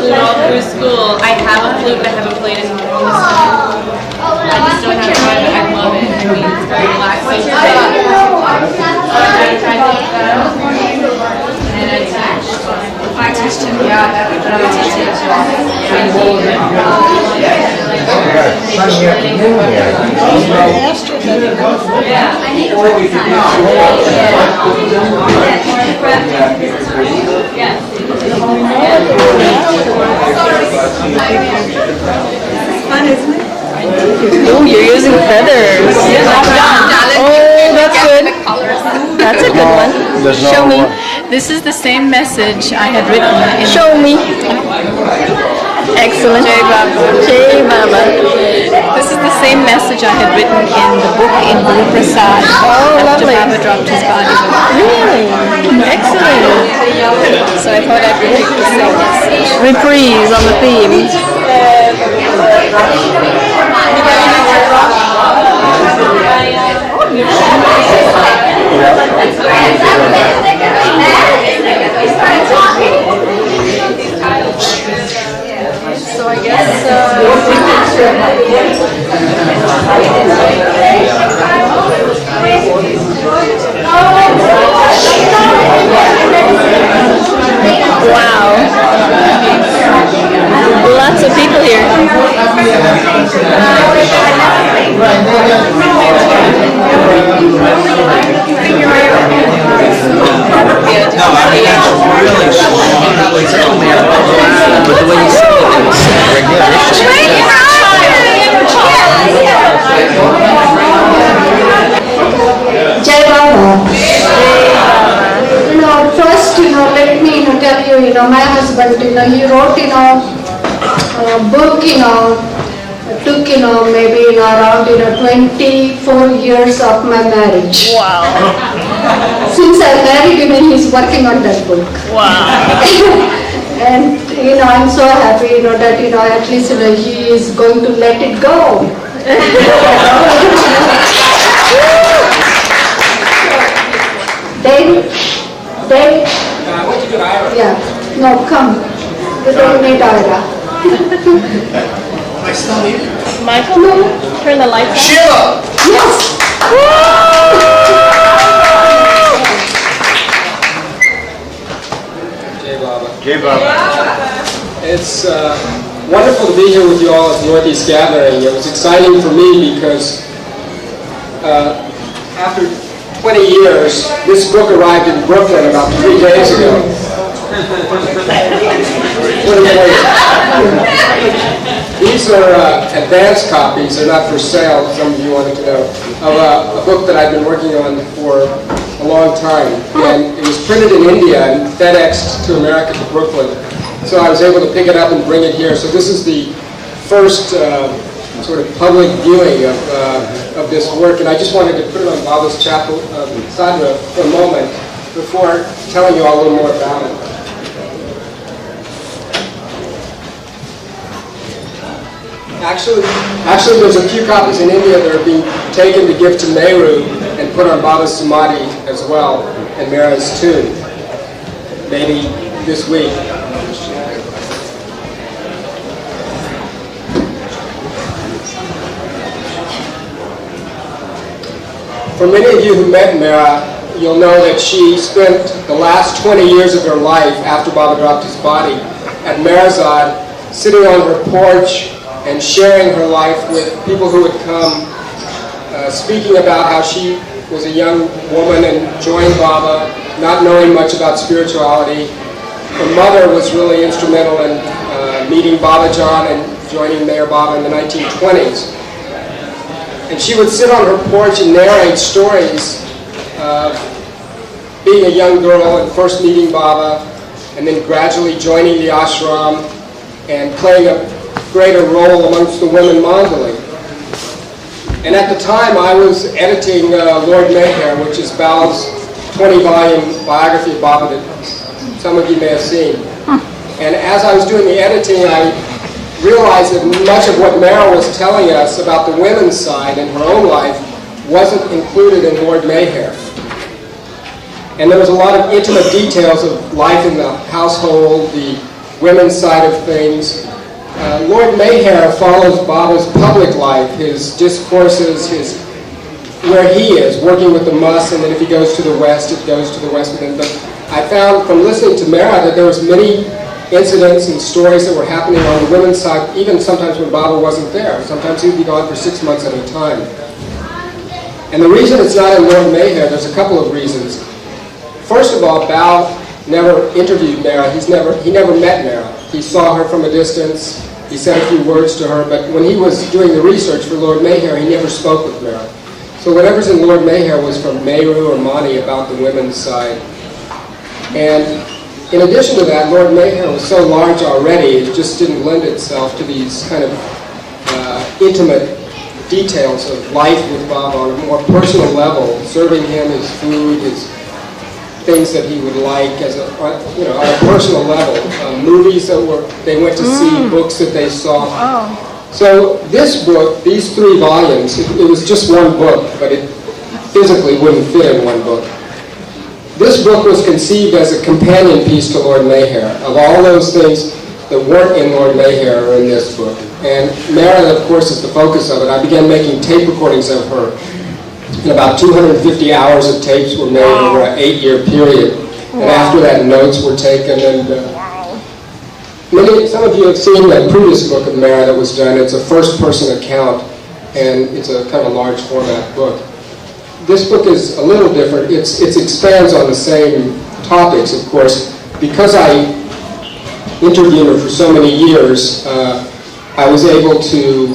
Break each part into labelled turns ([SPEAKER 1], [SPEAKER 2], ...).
[SPEAKER 1] flute all through school. I have a flute, but I haven't played it in a long time. I just don't have time, but I love it. I mean, it's very relaxing. So I tried and I teach. I teach too. Yeah, I teach too.
[SPEAKER 2] Fun, isn't it? Oh, you're using feathers. Oh, that's good. That's a good one. Show me.
[SPEAKER 3] This is the same message I had written in...
[SPEAKER 2] Show me. Excellent. Jai Baba. Jai Baba.
[SPEAKER 3] This is the same message I had written in the book in Guru Prasad.
[SPEAKER 2] Oh,
[SPEAKER 3] after
[SPEAKER 2] lovely.
[SPEAKER 3] Baba dropped his body.
[SPEAKER 2] Really? Excellent.
[SPEAKER 3] So I thought I'd repeat the same message.
[SPEAKER 2] Reprise on the theme.
[SPEAKER 3] So I guess
[SPEAKER 2] Wow. Lots of people here.
[SPEAKER 4] No, I mean, it's really strong. It's only but the way you see it, it's
[SPEAKER 5] Jai Baba. First, let me, tell you, my husband, he wrote, a book, took, maybe, around, 24 years of my marriage.
[SPEAKER 2] Wow.
[SPEAKER 5] Since I married him, he's working on that book.
[SPEAKER 2] Wow.
[SPEAKER 5] And, I'm so happy, that, at least, he is going to let it go. Dave, yeah, no, come. You don't need Ira.
[SPEAKER 4] I still need it.
[SPEAKER 2] Michael, turn the lights on.
[SPEAKER 4] Sheila!
[SPEAKER 5] Yes.
[SPEAKER 4] Jai Baba.
[SPEAKER 6] It's wonderful to be here with you all at the Northeast Gathering. It was exciting for me because after 20 years, this book arrived in Brooklyn about 3 days ago. These are advanced copies, they're not for sale, some of you wanted to know, of a book that I've been working on for a long time. And it was printed in India and FedExed to America to Brooklyn. So I was able to pick it up and bring it here. So this is the first sort of public viewing of this work. And I just wanted to put it on Baba's chapel, sadhana for a moment before telling you all a little more about it. Actually, there's a few copies in India that are being taken to give to Nehru and put on Baba's Samadhi as well, and Mehera's tomb, maybe this week. For many of you who met Mehera, you'll know that she spent the last 20 years of her life after Baba dropped his body at Mehrazad, sitting on her porch and sharing her life with people who would come, speaking about how she was a young woman and joined Baba, not knowing much about spirituality. Her mother was really instrumental in meeting Baba John and joining Meher Baba in the 1920s. And she would sit on her porch and narrate stories of being a young girl and first meeting Baba, and then gradually joining the ashram and playing a greater role amongst the women Mongolia. And at the time I was editing Lord Meher, which is Bal's 20-volume biography of Baba that some of you may have seen. And as I was doing the editing, I realized that much of what Mehera was telling us about the women's side in her own life wasn't included in Lord Meher. And there was a lot of intimate details of life in the household, the women's side of things. Lord Meher follows Baba's public life, his discourses, where he is, working with the Mus, and then if he goes to the West, it goes to the West with him. But I found from listening to Mehera that there was many incidents and stories that were happening on the women's side, even sometimes when Baba wasn't there. Sometimes he would be gone for 6 months at a time. And the reason it's not in Lord Meher, there's a couple of reasons. First of all, Bao never interviewed Mehera. He never met Mehera. He saw her from a distance. He said a few words to her, but when he was doing the research for Lord Meher, he never spoke with Mehera. So whatever's in Lord Meher was from Meru or Mani about the women's side. And in addition to that, Lord Meher was so large already, it just didn't lend itself to these kind of intimate details of life with Baba on a more personal level, serving him his food, his things that he would like as a, on a personal level, movies that they went to see, books that they saw. So this book, these 3 volumes, it was just one book, but it physically wouldn't fit in one book. This book was conceived as a companion piece to Lord Meher. Of all those things that weren't in Lord Meher are in this book. And Mehera, of course, is the focus of it. I began making tape recordings of her. And about 250 hours of tapes were made over an 8-year period. And after that, notes were taken. And some of you have seen the previous book of Mehera that was done. It's a first-person account, and it's a kind of large format book. This book is a little different. It expands on the same topics, of course. Because I interviewed her for so many years, I was able to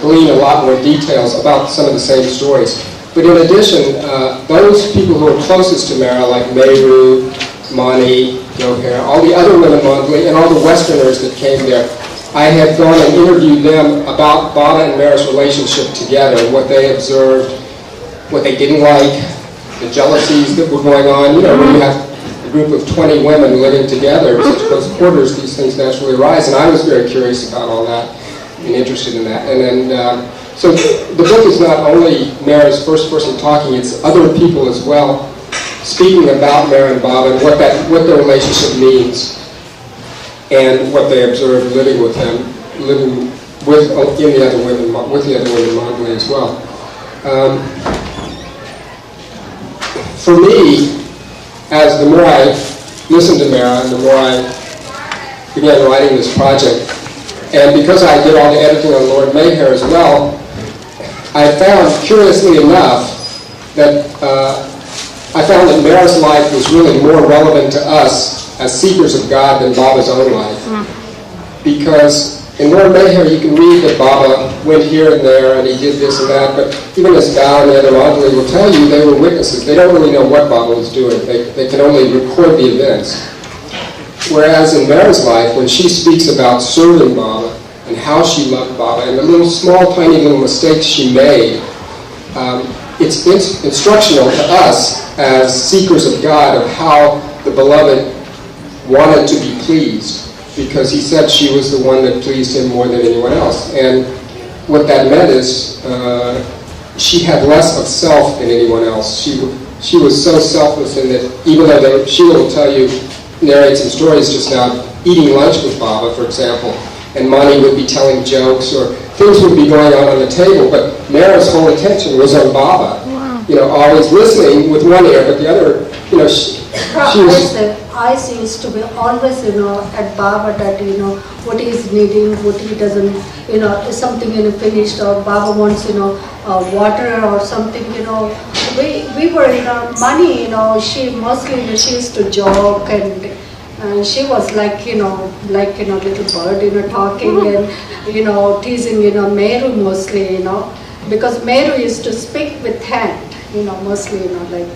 [SPEAKER 6] glean a lot more details about some of the same stories. But in addition, those people who were closest to Mehera, like Meru, Mani, Mehera, all the other women Mongoli, and all the Westerners that came there, I had gone and interviewed them about Baba and Mehera's relationship together, what they observed, what they didn't like, the jealousies that were going on. You know, when you have a group of 20 women living together in such close quarters, these things naturally arise. And I was very curious about all that and interested in that. And then, so the book is not only Mehera's first person talking, it's other people as well speaking about Mehera and Baba and what their relationship means and what they observed living with them, living with the other women Mongoli as well. For me, as the more I listened to Mehera and the more I began writing this project, and because I did all the editing on Lord Meher as well, I found, curiously enough, that Mehera's life was really more relevant to us as seekers of God than Baba's own life. Because in Lord Meher you can read that Baba went here and there and he did this and that, but even as Bao and the other Angela will tell you, they were witnesses. They don't really know what Baba was doing. They can only record the events. Whereas in Mehera's life, when she speaks about serving Baba and how she loved Baba and the little small, tiny little mistakes she made, it's instructional to us as seekers of God of how the beloved wanted to be pleased, because he said she was the one that pleased him more than anyone else. And what that meant is she had less of self than anyone else. She was so selfless in that even though Sheela will tell you, narrate some stories just now, eating lunch with Baba, for example, and Mani would be telling jokes or things would be going on the table, but Mehera's whole attention was on Baba. Wow. You know, always listening with one ear, but the other, you know, she was...
[SPEAKER 5] eyes used to be always, at Baba that, what he is needing, what he doesn't, is something, finished, or Baba wants, water or something, We were, Mani, she mostly, she used to joke and she was like, little bird, talking and, teasing, Meru mostly, because Meru used to speak with hand, mostly, like,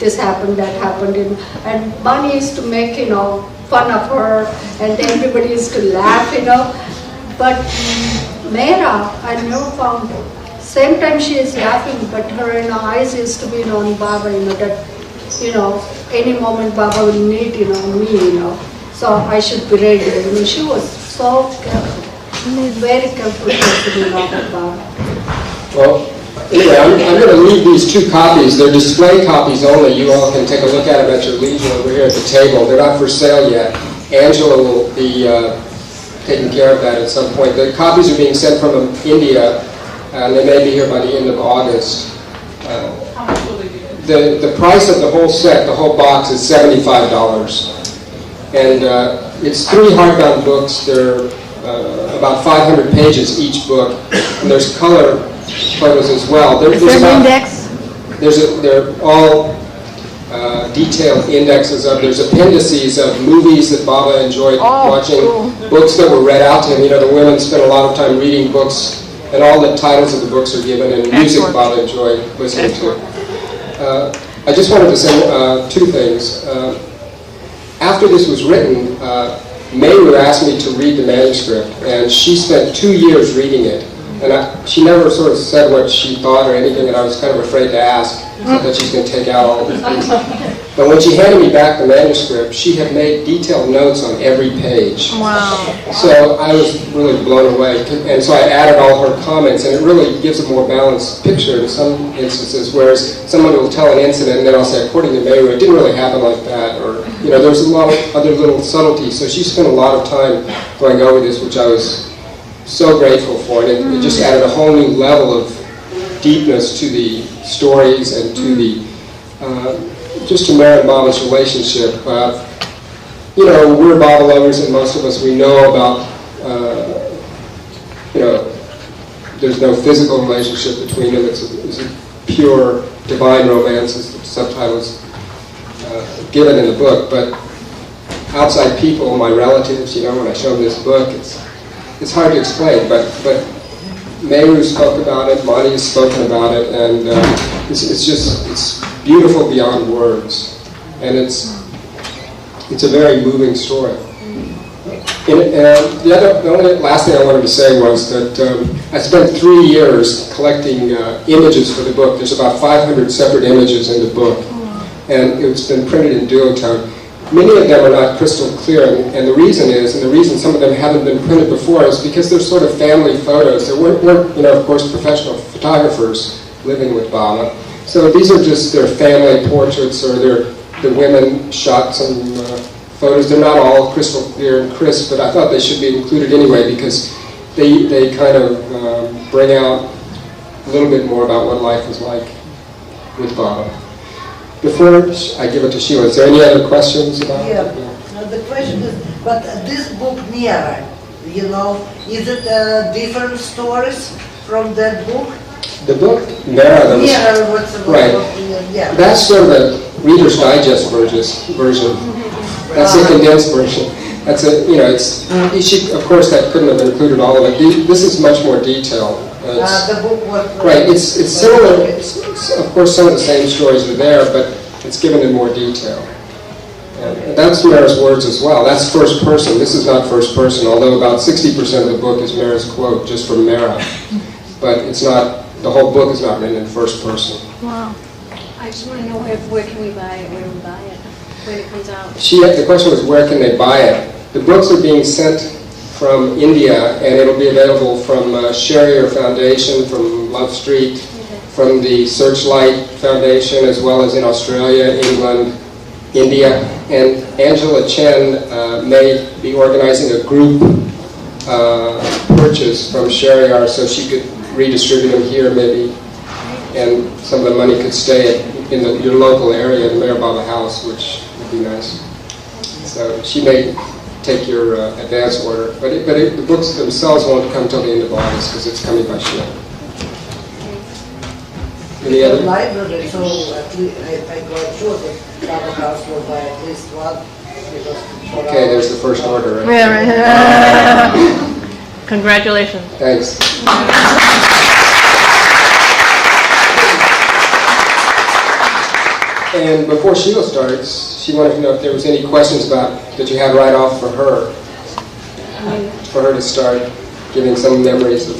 [SPEAKER 5] this happened, that happened, and Mani used to make, fun of her, and everybody used to laugh, but Mehera, I never found, same time she is laughing, but her eyes used to be on Baba, that, any moment Baba will need, me, so I should be ready, she was so careful, very careful about Baba.
[SPEAKER 6] Well, anyway, I'm going to leave these 2 copies. They're display copies only. You all can take a look at them at your leisure over here at the table. They're not for sale yet. Angela will be taking care of that at some point. The copies are being sent from India, and they may be here by the end of August. The price of the whole set, the whole box, is $75. And it's 3 hardbound books. They're about 500 pages each book, and there's color photos as well.
[SPEAKER 2] Is there an index?
[SPEAKER 6] They're all detailed indexes of. There's appendices of movies that Baba enjoyed watching, books that were read out to him. You know, the women spent a lot of time reading books, and all the titles of the books are given, and music Baba enjoyed listening to. I just wanted to say 2 things. After this was written, Mehera asked me to read the manuscript, and she spent 2 years reading it. And she never sort of said what she thought or anything, and I was kind of afraid to ask, so that she's going to take out all of these things. But when she handed me back the manuscript, she had made detailed notes on every page.
[SPEAKER 2] Wow.
[SPEAKER 6] So I was really blown away. And so I added all her comments, and it really gives a more balanced picture in some instances, whereas someone will tell an incident, and then I'll say, according to Mehera, it didn't really happen like that, or, you know, there's a lot of other little subtleties. So she spent a lot of time going over this, which I was so grateful for, and it just added a whole new level of deepness to the stories and to the just to Mehera and Baba's relationship. You know, we're Baba lovers, and most of us, we know about you know, there's no physical relationship between them. It's a pure divine romance, as the subtitle is given in the book. But outside people, my relatives, you know, when I show them this book, it's hard to explain, but Mehera spoke about it, Mani has spoken about it, and it's beautiful beyond words, and it's a very moving story. And the only last thing I wanted to say was that I spent 3 years collecting images for the book. There's about 500 separate images in the book, and it's been printed in duotone. Many of them are not crystal clear, and the reason is, and the reason some of them haven't been printed before, is because they're sort of family photos. There weren't, you know, of course, professional photographers living with Baba. So these are just their family portraits, or the women shot some photos. They're not all crystal clear and crisp, but I thought they should be included anyway because they kind of bring out a little bit more about what life was like with Baba. Before I give it to Sheela, is there any other questions about it?
[SPEAKER 7] Yeah, the question is, but this book, Mehera, you know, is it different stories from that book?
[SPEAKER 6] The book, Mehera,
[SPEAKER 7] what's the book?
[SPEAKER 6] Right.
[SPEAKER 7] Yeah.
[SPEAKER 6] That's sort of a Reader's Digest version. That's a condensed version. That's a, you know, of course that couldn't have included all of it. This is much more detailed.
[SPEAKER 7] The book was...
[SPEAKER 6] Right, it's similar, of course some of the same stories are there, but it's given in more detail. And that's Mehera's words as well. That's first person. This is not first person, although about 60% of the book is Mehera's quote, just from Mehera. But it's not, the whole book is not written in first person.
[SPEAKER 2] Wow.
[SPEAKER 1] I just want to know where can we buy it, when it comes out?
[SPEAKER 6] The question was, where can they buy it? The books are being sent from India, and it'll be available from Sherrier Foundation, from Love Street, from the Searchlight Foundation, as well as in Australia, England, India. And Angela Chen may be organizing a group purchase from Sherrier, so she could redistribute them here maybe, and some of the money could stay in your local area, the Mehera Baba House, which would be nice. So she may take your advance order, but the books themselves won't come till the end of August because it's coming by ship. Any other?
[SPEAKER 7] Library, so at least I got sure that Baba House will buy at least one.
[SPEAKER 6] Okay, there's the first order. Right?
[SPEAKER 2] Yeah, right. Congratulations.
[SPEAKER 6] Thanks. And before Sheela starts, she wanted to know if there was any questions that you had right off for her to start giving some memories of.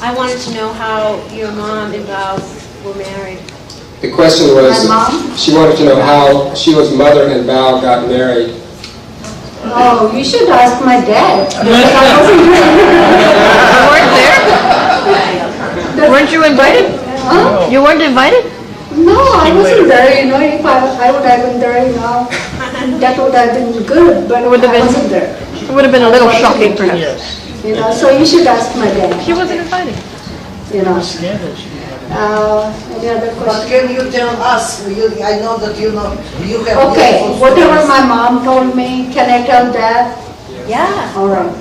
[SPEAKER 1] I wanted to know how your mom and Val were married.
[SPEAKER 6] The question was,
[SPEAKER 5] My mom?
[SPEAKER 6] she wanted to know how Sheila's mother and Val got married.
[SPEAKER 5] Oh, you should ask my dad.
[SPEAKER 2] You weren't there? Weren't you invited?
[SPEAKER 5] Huh?
[SPEAKER 2] You weren't invited?
[SPEAKER 5] No, I wasn't there, you know. If I would have been there, you know. that would have been good, but I wasn't there.
[SPEAKER 2] It would have been a little shocking, perhaps.
[SPEAKER 5] You know, so you should ask my dad.
[SPEAKER 2] She wasn't invited.
[SPEAKER 5] You know. Any other
[SPEAKER 7] But
[SPEAKER 5] questions?
[SPEAKER 7] can you tell us, I know that you know, you have...
[SPEAKER 5] Okay,
[SPEAKER 7] beautiful
[SPEAKER 5] whatever
[SPEAKER 7] stories.
[SPEAKER 5] my mom told me, can I tell Dad?
[SPEAKER 3] Yeah.
[SPEAKER 5] All right.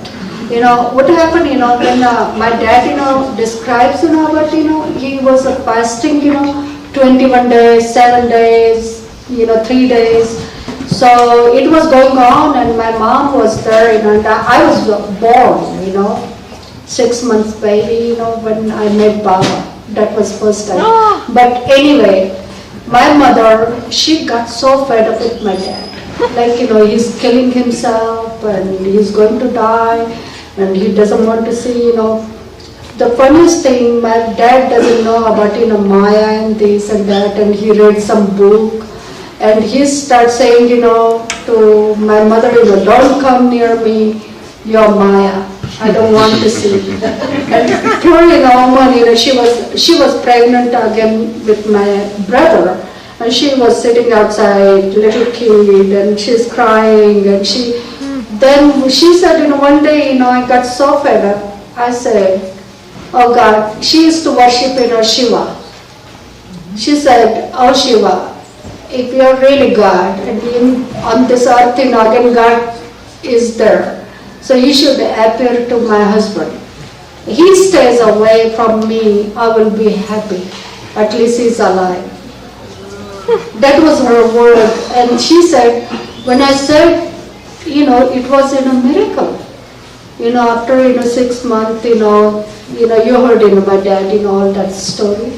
[SPEAKER 5] You know, what happened, you know, when my dad, you know, describes, you know, about, you know, he was fasting, you know, 21 days, 7 days, you know, 3 days. So it was going on and my mom was there, you know, and I was born, you know, 6 months baby, you know, when I met Baba. That was first time. But anyway, my mother, she got so fed up with my dad. Like, you know, he's killing himself and he's going to die and he doesn't want to see, you know. The funniest thing, my dad doesn't know about, you know, Maya and this and that, and he read some book and he starts saying, you know, to my mother, you know, don't come near me, you're Maya. I don't want to see. And poor, you know, woman, you know, she was pregnant again with my brother, and she was sitting outside, little kid, and she's crying, and then she said, you know, one day, you know, I got so fed up. I said, oh God, she used to worship, you know, Shiva. She said, oh Shiva, if you're really God, and on this earth, you know, again God is there. So he should appear to my husband. He stays away from me, I will be happy. At least he's alive. That was her word. And she said, when I said, you know, it was in a miracle. You know, after, you know, 6 months, you you heard, you know, my dad, you know, all that story.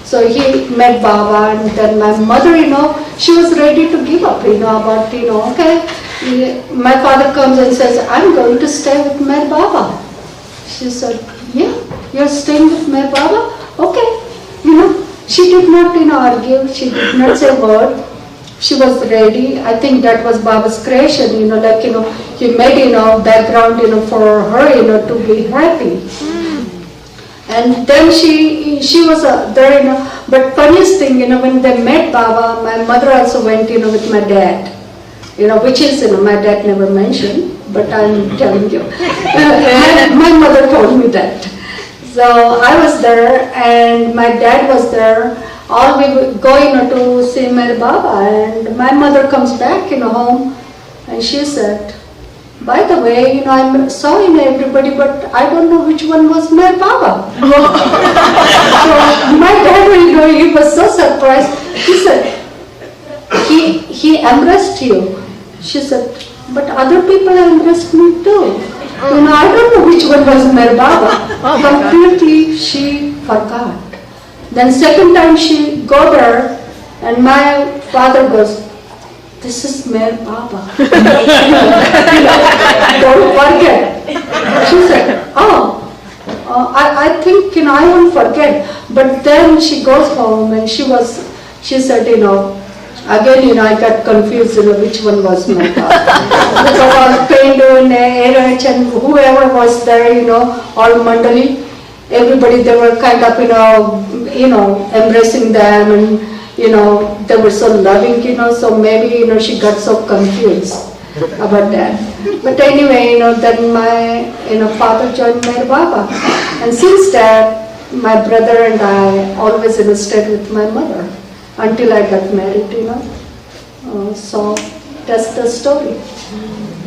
[SPEAKER 5] So he met Baba, and then my mother, you know, she was ready to give up, you know, about, you know, okay. My father comes and says, I'm going to stay with my Baba. She said, yeah, you're staying with my Baba? Okay. You know, she did not, you know, argue. She did not say a word. She was ready. I think that was Baba's creation, you know, like, you know, he made, you know, background, you know, for her, you know, to be happy. And then she was there, you know, but funniest thing, you know, when they met Baba, my mother also went, you know, with my dad. You know, which is, you know, my dad never mentioned, but I'm telling you. My mother told me that. So I was there and my dad was there. All we would go, you know, to see my Baba, and my mother comes back, you know, home, and she said, by the way, you know, I saw, you know, everybody, but I don't know which one was my Baba. So my dad, you know, he was so surprised. He said, he embraced you. She said, but other people embraced me too. You know, I don't know which one was my Baba. Completely she forgot. Then second time she go there, and my father goes, this is Meher Baba. Don't forget. She said, I think, you know, I won't forget. But then she goes home and she said, you know, again, you know, I got confused, you know, which one was my Baba. Because all Pendu and Mehera-Meher and whoever was there, you know, all Mandali, everybody, they were kind of, you know, embracing them, and, you know, they were so loving, you know, so maybe, you know, she got so confused about that. But anyway, you know, then my, you know, father joined Meher Baba. And since that, my brother and I always, you know, stayed with my mother until I got married, you know. So that's the story,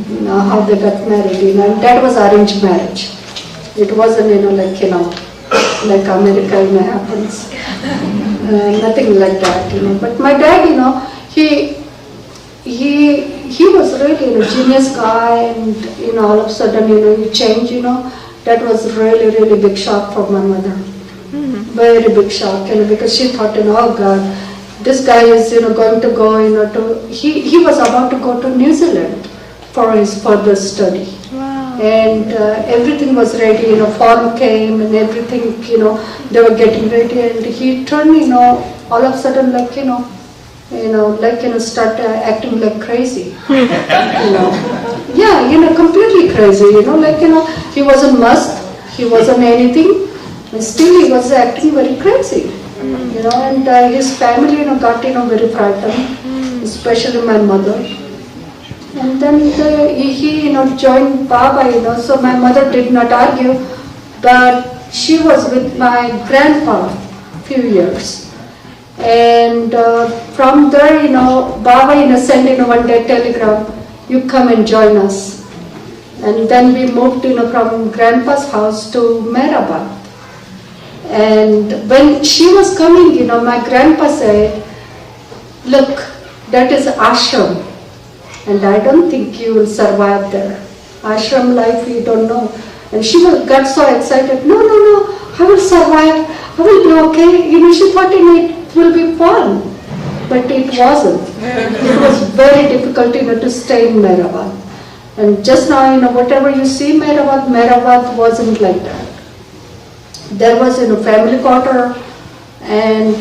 [SPEAKER 5] you know, how they got married, you know, and that was arranged marriage. It wasn't, you know, like, you know, like America, you know, happens. Nothing like that, you know. But my dad, you know, he was really, you know, genius guy, and, you know, all of a sudden, you know, he changed, you know. That was really, really big shock for my mother. Very big shock, you know, because she thought, you know, oh God, this guy is, you know, going to go, you know, he was about to go to New Zealand for his further study. And everything was ready, you know, form came and everything, you know, they were getting ready, and he turned, you know, all of a sudden, like, you know, like, you know, start acting like crazy, you know. Yeah, you know, completely crazy, you know, like, you know, he wasn't must, he wasn't anything, and still he was acting very crazy, you know, and his family, you know, got, you know, very frightened, especially my mother. And then he joined Baba, so my mother did not argue, but she was with my grandpa few years. And from there, Baba, sent, one day telegram, you come and join us. And then we moved, from grandpa's house to Mehera-Meher. And when she was coming, my grandpa said, look, that is ashram. And I don't think you will survive there. Ashram life, you don't know. And she got so excited, no, I will survive, I will be okay. She thought it will be fun. But it wasn't. It was very difficult, to stay in Mehera-Meher. And just now, whatever you see Mehera-Meher wasn't like that. There was, family quarter and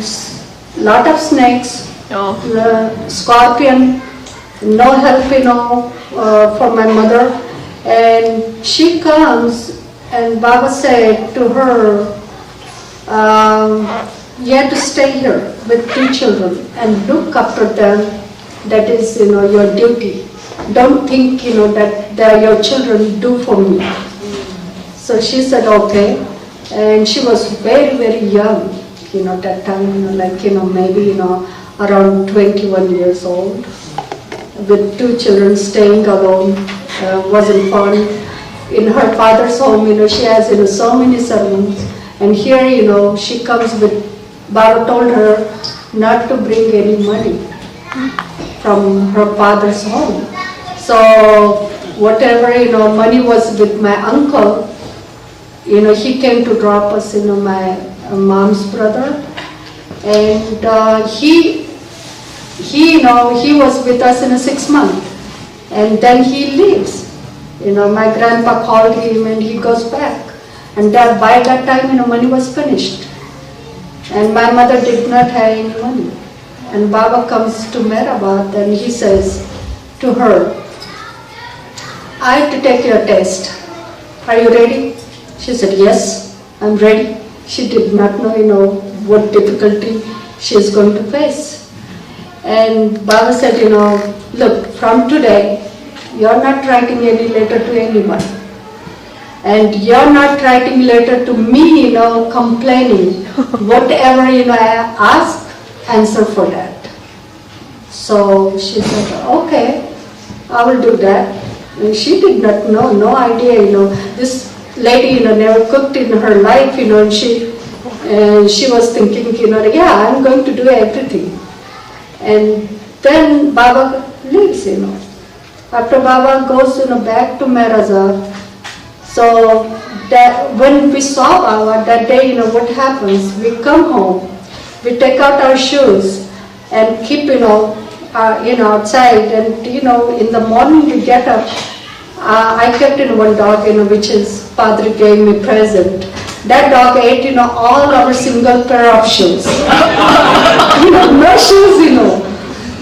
[SPEAKER 5] lot of snakes, scorpion, no help, for my mother. And she comes and Baba said to her, you have to stay here with 2 children and look after them. That is, your duty. Don't think, that they are your children, do for me. So she said, okay. And she was very, very young, that time, maybe, around 21 years old. With 2 children staying alone, wasn't fun. In her father's home, she has, so many servants. And here, she comes with, Baba told her not to bring any money from her father's home. So whatever, money was with my uncle, he came to drop us, my mom's brother. And he was with us in 6 months. And then he leaves. My grandpa called him and he goes back. And by that time, money was finished. And my mother did not have any money. And Baba comes to Mehera-Meher and he says to her, I have to take your test. Are you ready? She said, yes, I'm ready. She did not know, what difficulty she is going to face. And Baba said, look, from today, you're not writing any letter to anyone. And you're not writing letter to me, complaining. Whatever, I ask, answer for that. So she said, okay, I will do that. And she did not know, no idea, this lady, never cooked in her life, and she was thinking, yeah, I'm going to do everything. And then Baba leaves, After Baba goes, back to Mehera-Meher, so that when we saw Baba that day, what happens? We come home, we take out our shoes and keep, outside, and in the morning we get up. I kept one dog, which is Padre gave me present. That dog ate, all our single pair of shoes. No shoes,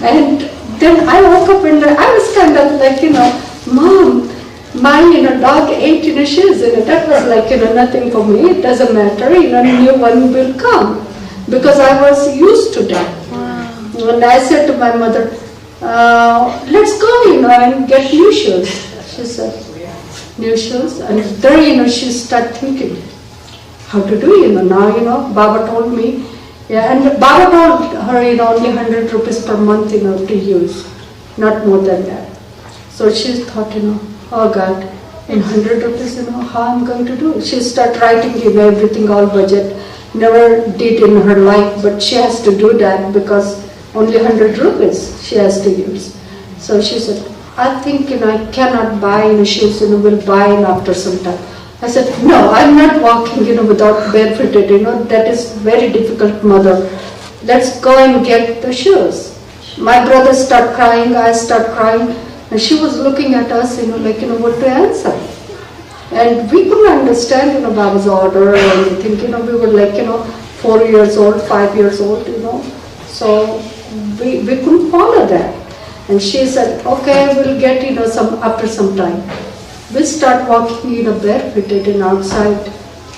[SPEAKER 5] And then I woke up and I was kind of like, Mom, my dog ate shoes, that was like, nothing for me. It doesn't matter, new one will come, because I was used to that. Wow. And I said to my mother, let's go, and get new shoes. She said, new shoes, and there, she started thinking, how to do, now, Baba told me, yeah, and Baba told her, only 100 rupees per month, to use, not more than that. So she thought, oh God, in 100 rupees, how I'm going to do? She started writing, everything, all budget. Never did in her life, but she has to do that because only 100 rupees she has to use. So she said, I think, I cannot buy shoes, we'll buy after some time. I said, no, I'm not walking, without barefooted, that is very difficult, mother. Let's go and get the shoes. My brother started crying, I started crying, and she was looking at us, like, what to answer. And we couldn't understand, Baba's order or anything, we were like, 4 years old, 5 years old, so we couldn't follow that. And she said, okay, we'll get, after some time. We start walking, barefooted outside.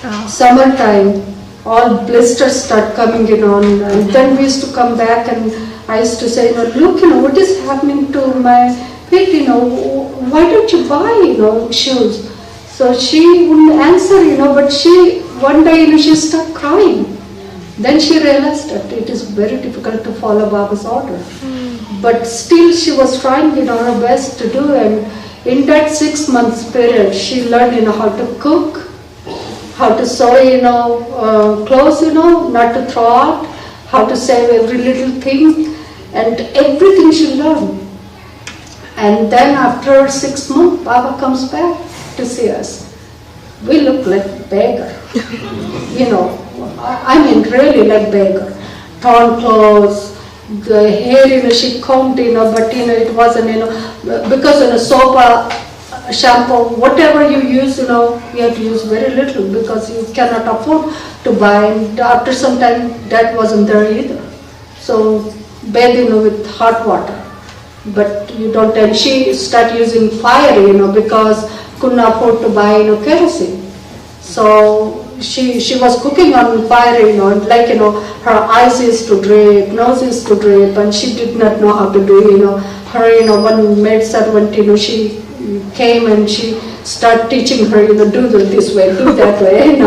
[SPEAKER 5] Oh. Summertime, all blisters start coming, and then we used to come back and I used to say, look, what is happening to my Pete, why don't you buy, shoes? So she wouldn't answer, but one day, she started crying. Then she realized that it is very difficult to follow Baba's order. But still she was trying, her best to do, and in that 6 months period, she learned, how to cook, how to sew, clothes, not to throw out, how to save every little thing, and everything she learned. And then after 6 months, Baba comes back to see us. We look like beggar, I mean really like beggar. Torn clothes, the hair, she combed, but it wasn't, because soap, shampoo, whatever you use, you have to use very little because you cannot afford to buy. And after some time, that wasn't there either. So bathe, with hot water. But you don't, and she started using fire, because couldn't afford to buy, kerosene. So she was cooking on fire, her eyes used to drape, nose used to drape, and she did not know how to do, her, one maid servant, she came and she started teaching her, do this way, do that way,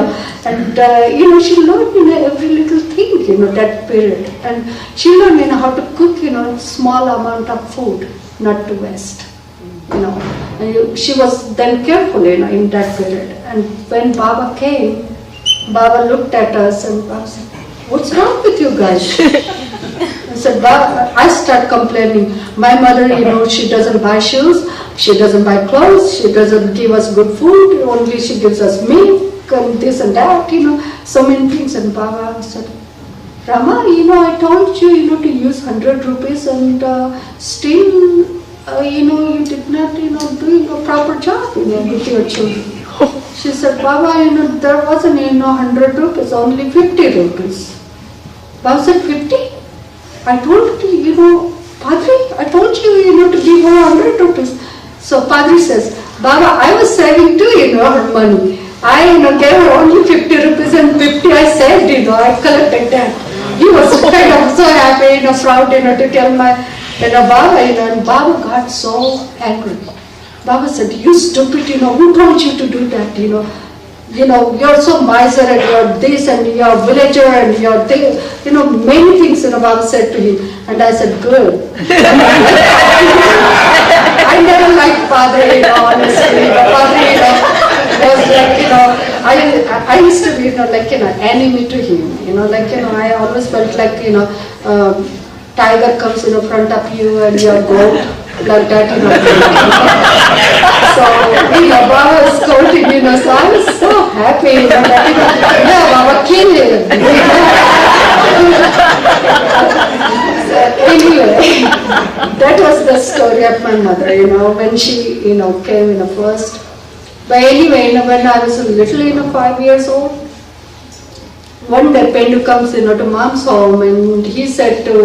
[SPEAKER 5] and she learned, every little thing, that period, and she learned, how to cook, small amount of food, not to waste. And she was then careful, in that period. And when Baba came, Baba looked at us and Baba said, "What's wrong with you guys?" I said, "Baba," I start complaining. My mother, she doesn't buy shoes, she doesn't buy clothes, she doesn't give us good food, only she gives us milk and this and that, so many things. And Baba said, "Rama, I told you, to use 100 rupees and still you did not, doing a proper job, with your children." She said, "Baba, there wasn't, 100 rupees, only 50 rupees. Baba said, 50? I told you, Padri, I told you, to give her 100 rupees. So Padri says, "Baba, I was saving too, her money. I, gave her only 50 rupees and 50 I saved, I collected that." He was kind of so happy, proud, to tell my, Baba, and Baba got so angry. Baba said, "You stupid, who told you to do that, you're so miser and you're this and you're villager and you're this, many things, Baba said to him." And I said, "Good." I never liked Padre, honestly. The Padre, was like, I used to be, enemy to him, I always felt like, tiger comes in front of you and you're goat, like that, So, Baba was scolding, so I was so happy, that, yeah, Baba, kill him. So, anyway, that was the story of my mother, when she, came, first. But anyway, when I was a little, 5 years old, one day Pendu comes, to mom's home, and he said to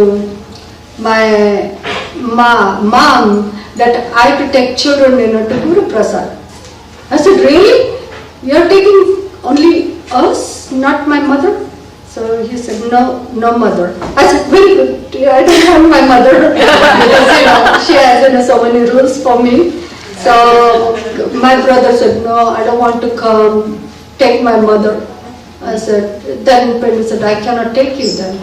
[SPEAKER 5] my mom that I have to take children, to Guru Prasad. I said, "Really? You're taking only us, not my mother?" So he said, no mother. I said, "Very good. I don't have my mother." Because, she has, so many rules for me. So my brother said, "No, I don't want to come. Take my mother." I said, then Pendu said, "I cannot take you then."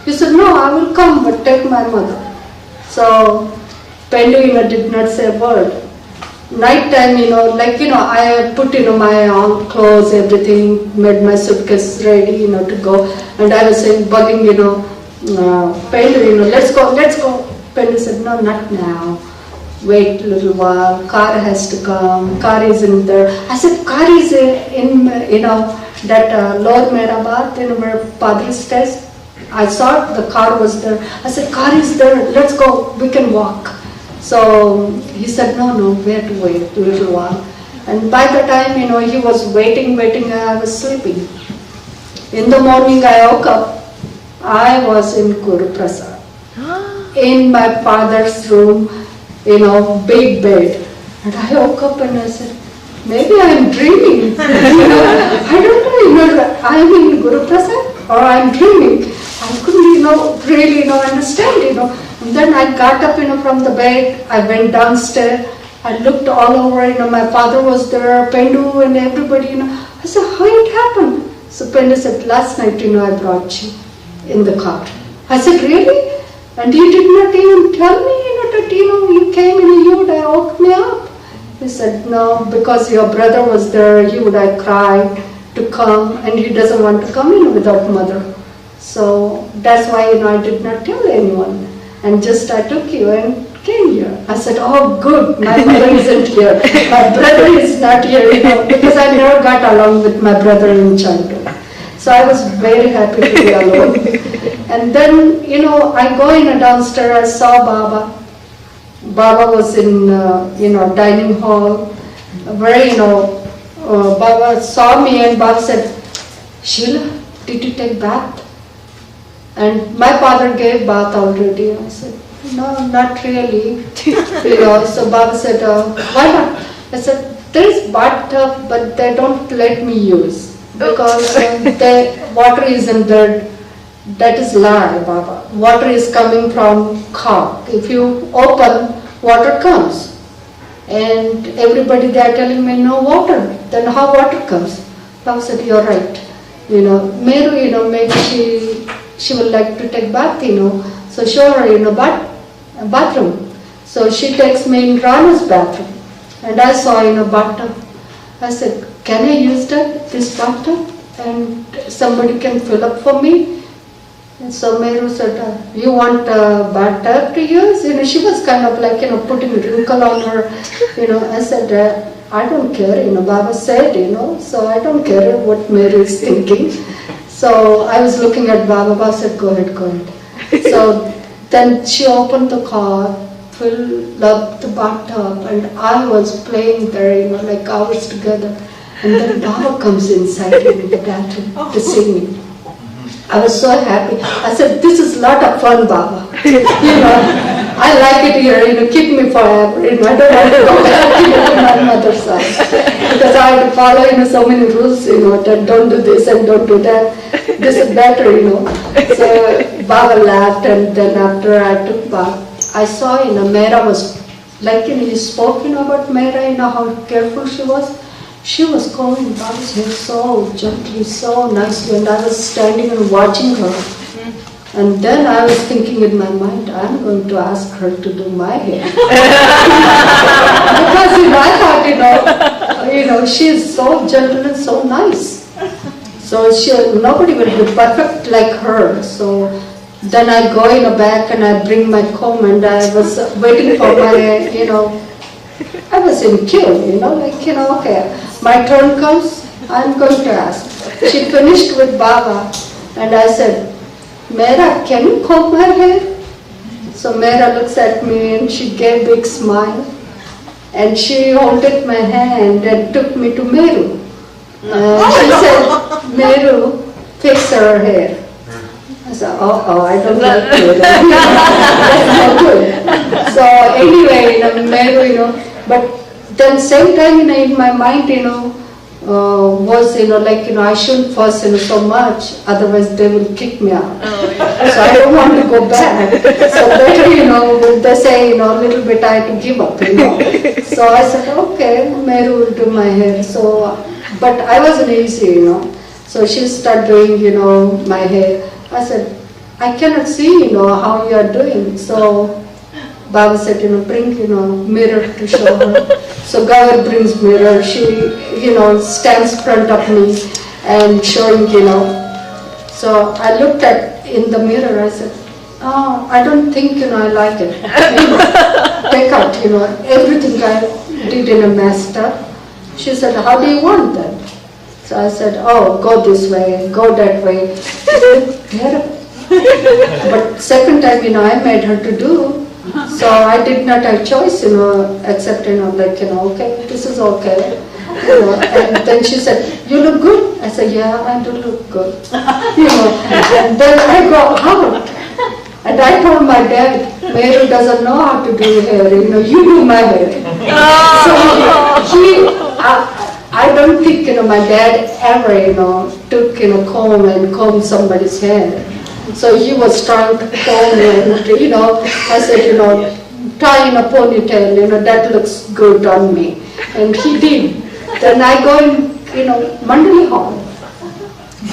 [SPEAKER 5] He said, "No, I will come, but take my mother." So Pendu, did not say a word. Night time, I put, my own clothes, everything, made my suitcase ready, to go. And I was saying, bugging, Pendu, let's go. Pendu said, "No, not now. Wait a little while. Car has to come. Car is in there." I said, "Car is in, that lower Mehera-Meher, where Padri stays." I saw the car was there. I said, "Car is there. Let's go. We can walk." So he said, no, we have to wait a little while. And by the time, he was waiting, I was sleeping. In the morning I woke up. I was in Guru Prasad. In my father's room, big bed. And I woke up and I said, maybe I'm dreaming. I don't know, I'm in Guru Prasad. or I'm dreaming. I couldn't, really, understand, And then I got up, from the bed. I went downstairs. I looked all over, my father was there, Pendu and everybody, I said, how it happened? So Pendu said, last night, I brought you in the car. I said, really? And you did not even tell me, that, you came and you would have woke me up. He said, no, because your brother was there, he would have cried to come, and he doesn't want to come in without mother. So that's why, I did not tell anyone. And just I took you and came here. I said, oh good, my mother isn't here. My brother is not here, because I never got along with my brother in childhood. So I was very happy to be alone. And then, I go in downstairs, I saw Baba. Baba was in, dining hall, where, Baba saw me and Baba said, Sheela, did you take bath? And my father gave bath already. I said, no, not really. So Baba said, why not? I said, there is bathtub, but they don't let me use. Because the water isn't there. That is lie, Baba. Water is coming from cock. If you open, water comes. And everybody they are telling me no water. Then how water comes? Baba said, you're right. Meru, maybe she would like to take bath, So show her, bathroom. So she takes me in Rana's bathroom. And I saw, bathtub. I said, can I use this bathtub? And somebody can fill up for me? And so Meru said, you want a bathtub to use? She was kind of like, putting a wrinkle on her. I said, I don't care, Baba said, so I don't care what Meru is thinking. So I was looking at Baba. Baba said, go ahead, go ahead. So then she opened the car, filled up the bathtub, and I was playing there, like hours together. And then Baba comes inside in the bathroom to see me. I was so happy. I said, this is a lot of fun, Baba. I like it here, keep me forever. I don't want to go back to my mother's house. Because I had to follow, so many rules, that don't do this and don't do that. This is better, So Baba laughed, and then after I took bath, I saw, Mehera was, like, you spoke, about Mehera, how careful she was. She was combing Baba's hair so gently, so nicely, and I was standing and watching her. And then I was thinking in my mind, I'm going to ask her to do my hair. Because I thought, she is so gentle and so nice. So nobody will be perfect like her. So then I go in the back and I bring my comb, and I was waiting for my, I was in queue, okay, my turn comes, I'm going to ask. She finished with Baba, and I said, Mehera, can you comb my hair? So Mehera looks at me and she gave a big smile, and she holded my hand and took me to Meru. She said, Meru, fix her hair. I said, I don't like it. That's not good. So anyway, Meru, but then same time, in my mind, was, I shouldn't fuss, so much, otherwise they will kick me out. So I don't want to go back. So better, they say, a little bit I had to give up, So I said, okay, Meru will do my hair. So, but I wasn't easy, So she started doing, my hair. I said, I cannot see, how you are doing. So Baba said, bring, mirror to show her. So Gaur brings mirror. She, stands front of me and showing, So I looked in the mirror. I said, I don't think, I like it. Take out, everything I did in a messed up. She said, how do you want that? So I said, go this way, go that way. She said, but second time, I made her to do. So I did not have choice, except, okay, this is okay. And then she said, you look good. I said, yeah, I do look good. And then I go out. And I told my dad, Meru doesn't know how to do hair, you do my hair. So I don't think, my dad ever, took, comb and combed somebody's hair. So he was trying to comb and, I said, tie in a ponytail, that looks good on me. And he did. Then I go in, Mandali Hall.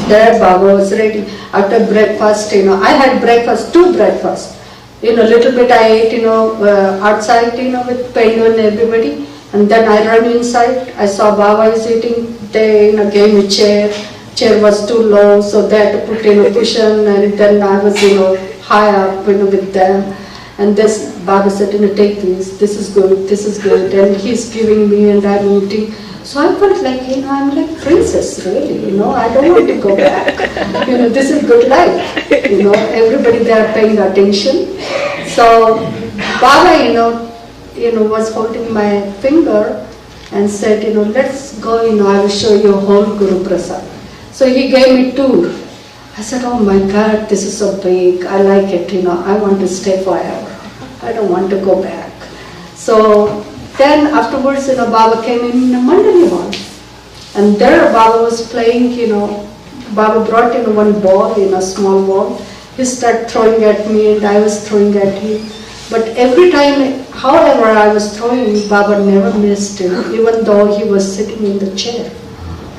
[SPEAKER 5] There Baba was ready. After breakfast, I had breakfast, 2 breakfasts. Little bit I ate, outside, with Pendu and everybody. And then I ran inside. I saw Baba is eating. They, gave me chair. Chair was too low, so they had to put in a cushion. And then I was, high up, with them. And this Baba said, take this. This is good. This is good. And he's giving me, and I'm eating. So I felt like, I'm like princess, really. I don't want to go back. This is good life. Everybody there paying attention. So Baba, was holding my finger and said, let's go, I will show you whole Guru Prasad. So he gave me tour. I said, oh my God, this is so big. I like it, I want to stay forever. I don't want to go back. So then afterwards, Baba came in Mandali Hall. And there Baba was playing, Baba brought in one ball, a small ball. He started throwing at me and I was throwing at him. But every time, however I was throwing, Baba never missed him, even though he was sitting in the chair.